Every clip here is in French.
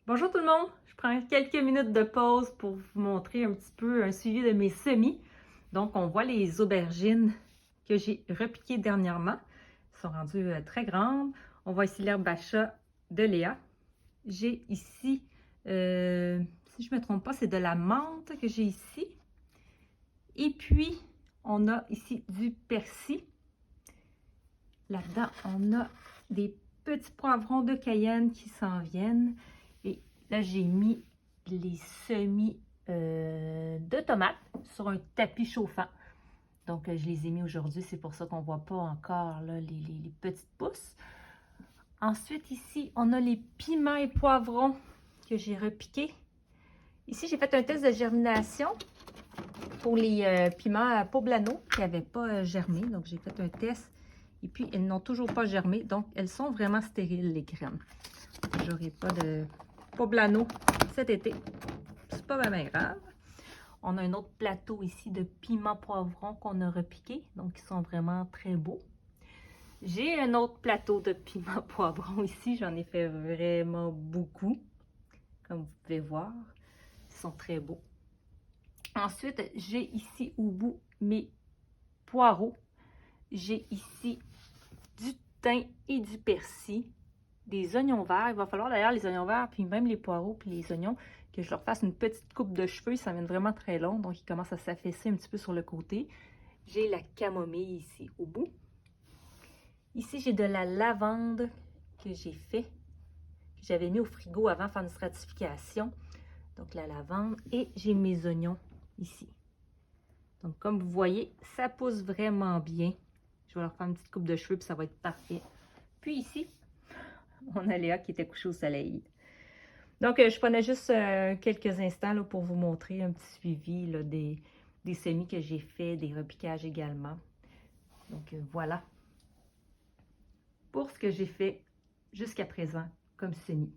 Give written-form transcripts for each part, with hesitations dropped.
Bonjour tout le monde! Je prends quelques minutes de pause pour vous montrer un petit peu un suivi de mes semis. Donc, on voit les aubergines que j'ai repiquées dernièrement. Elles sont rendues très grandes. On voit ici l'herbe bacha de Léa. J'ai ici, si je ne me trompe pas, c'est de la menthe que j'ai ici. Et puis, on a ici du persil. Là-dedans, on a des petits poivrons de Cayenne qui s'en viennent. Et là, j'ai mis les semis de tomates sur un tapis chauffant. Donc, je les ai mis aujourd'hui. C'est pour ça qu'on ne voit pas encore là, les petites pousses. Ensuite, ici, on a les piments et poivrons que j'ai repiqués. Ici, j'ai fait un test de germination pour les piments à poblano qui n'avaient pas germé. Donc, j'ai fait un test. Et puis, elles n'ont toujours pas germé. Donc, elles sont vraiment stériles, les graines. J'aurai pas de poblano cet été. C'est pas vraiment grave. On a un autre plateau ici de piments poivrons qu'on a repiqués. Donc, ils sont vraiment très beaux. J'ai un autre plateau de piments poivrons ici. J'en ai fait vraiment beaucoup. Comme vous pouvez voir, ils sont très beaux. Ensuite, j'ai ici au bout mes poireaux. J'ai ici du thym et du persil, des oignons verts. Il va falloir d'ailleurs les oignons verts, puis même les poireaux, puis les oignons, que je leur fasse une petite coupe de cheveux. Ça vient vraiment très long, donc ils commencent à s'affaisser un petit peu sur le côté. J'ai la camomille ici au bout. Ici, j'ai de la lavande que j'ai fait, que j'avais mis au frigo avant de faire une stratification. Donc la lavande, et j'ai mes oignons ici. Donc comme vous voyez, ça pousse vraiment bien. Je vais leur faire une petite coupe de cheveux, puis ça va être parfait. Puis ici, on a Léa qui était couchée au soleil. Donc, je prenais juste quelques instants là, pour vous montrer un petit suivi là, des semis que j'ai fait, des repiquages également. Donc, voilà pour ce que j'ai fait jusqu'à présent comme semis.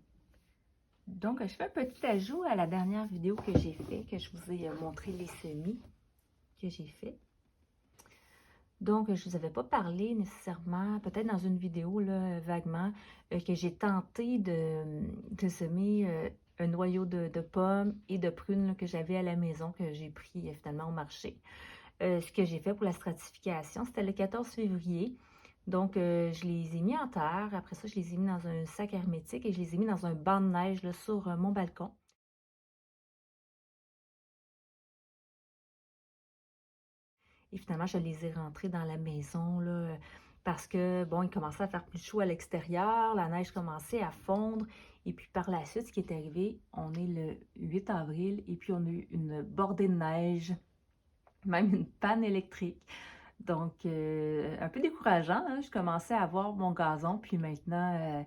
Donc, je fais un petit ajout à la dernière vidéo que j'ai fait, que je vous ai montré les semis que j'ai fait. Donc, je ne vous avais pas parlé nécessairement, peut-être dans une vidéo, là, vaguement, que j'ai tenté de semer un noyau de pommes et de prunes là, que j'avais à la maison, que j'ai pris finalement au marché. Ce que j'ai fait pour la stratification, c'était le 14 février. Donc, je les ai mis en terre. Après ça, je les ai mis dans un sac hermétique et je les ai mis dans un banc de neige là, sur mon balcon. Et finalement, je les ai rentrés dans la maison, là, parce que, bon, il commençait à faire plus chaud à l'extérieur, la neige commençait à fondre. Et puis par la suite, ce qui est arrivé, on est le 8 avril et puis on a eu une bordée de neige, même une panne électrique. Donc, un peu décourageant, hein? Je commençais à voir mon gazon, puis maintenant,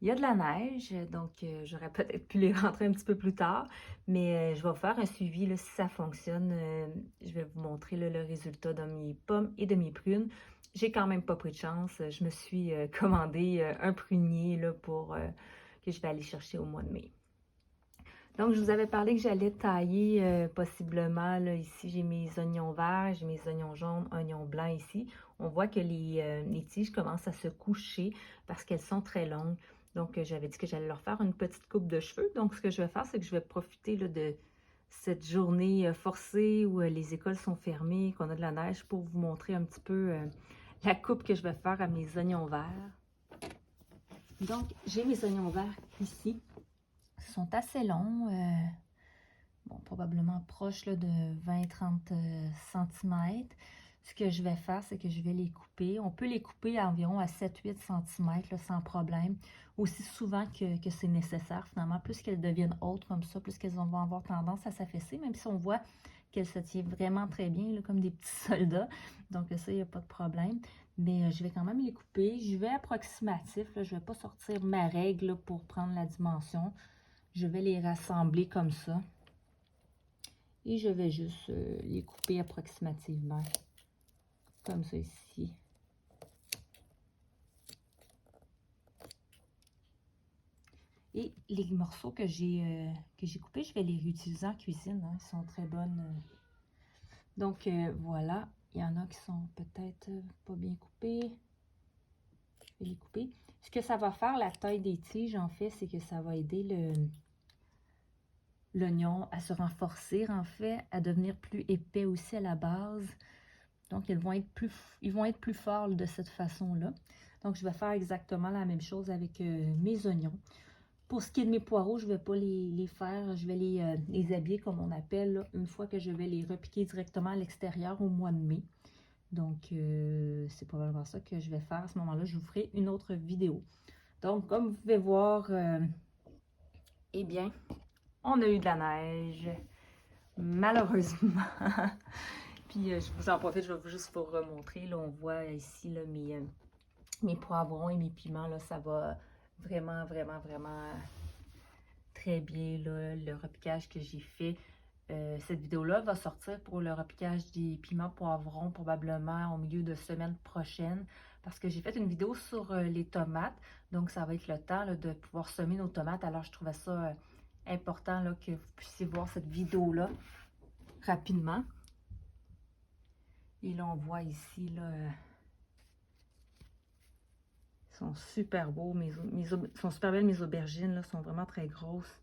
il y a de la neige, donc j'aurais peut-être pu les rentrer un petit peu plus tard, mais je vais faire un suivi là, si ça fonctionne. Je vais vous montrer là, le résultat de mes pommes et de mes prunes. J'ai quand même pas pris de chance. Je me suis commandé un prunier là, pour que je vais aller chercher au mois de mai. Donc, je vous avais parlé que j'allais tailler possiblement, là, ici j'ai mes oignons verts, j'ai mes oignons jaunes, oignons blancs ici. On voit que les tiges commencent à se coucher parce qu'elles sont très longues. Donc, j'avais dit que j'allais leur faire une petite coupe de cheveux. Donc, ce que je vais faire, c'est que je vais profiter là, de cette journée forcée où les écoles sont fermées, qu'on a de la neige, pour vous montrer un petit peu la coupe que je vais faire à mes oignons verts. Donc, j'ai mes oignons verts ici. Ils sont assez longs, bon, probablement proche là, de 20-30 cm. Ce que je vais faire, c'est que je vais les couper. On peut les couper à environ à 7-8 cm là, sans problème. Aussi souvent que c'est nécessaire, finalement. Plus qu'elles deviennent hautes comme ça, plus qu'elles vont avoir tendance à s'affaisser, même si on voit qu'elles se tiennent vraiment très bien, là, comme des petits soldats. Donc ça, il n'y a pas de problème. Mais je vais quand même les couper. Je vais approximatif. Là, je ne vais pas sortir ma règle là, pour prendre la dimension. Je vais les rassembler comme ça. Et je vais juste les couper approximativement. Comme ça ici. Et les morceaux que j'ai coupés, je vais les réutiliser en cuisine. Hein. Ils sont très bonnes. Donc voilà. Il y en a qui sont peut-être pas bien coupés. Je vais les couper. Ce que ça va faire, la taille des tiges, en fait, c'est que ça va aider l'oignon à se renforcer, en fait, à devenir plus épais aussi à la base. Donc, ils vont être plus forts de cette façon-là. Donc, je vais faire exactement la même chose avec mes oignons. Pour ce qui est de mes poireaux, je ne vais pas les faire, je vais les habiller comme on appelle, là, une fois que je vais les repiquer directement à l'extérieur au mois de mai. Donc, c'est probablement ça que je vais faire à ce moment-là. Je vous ferai une autre vidéo. Donc, comme vous pouvez voir, eh bien, on a eu de la neige, malheureusement. Puis, je vous en profite, je vais juste vous remontrer. Là, on voit ici là, mes poivrons et mes piments. Là, ça va vraiment, vraiment, vraiment très bien, là, le repiquage que j'ai fait. Cette vidéo-là va sortir pour le repiquage des piments poivrons probablement au milieu de semaine prochaine parce que j'ai fait une vidéo sur les tomates. Donc, ça va être le temps là, de pouvoir semer nos tomates. Alors, je trouvais ça important là, que vous puissiez voir cette vidéo-là rapidement. Et là, on voit ici, là, ils sont super beaux. Sont super belles, mes aubergines, là, sont vraiment très grosses.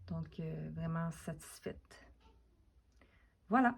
Donc, vraiment satisfaite. Voilà.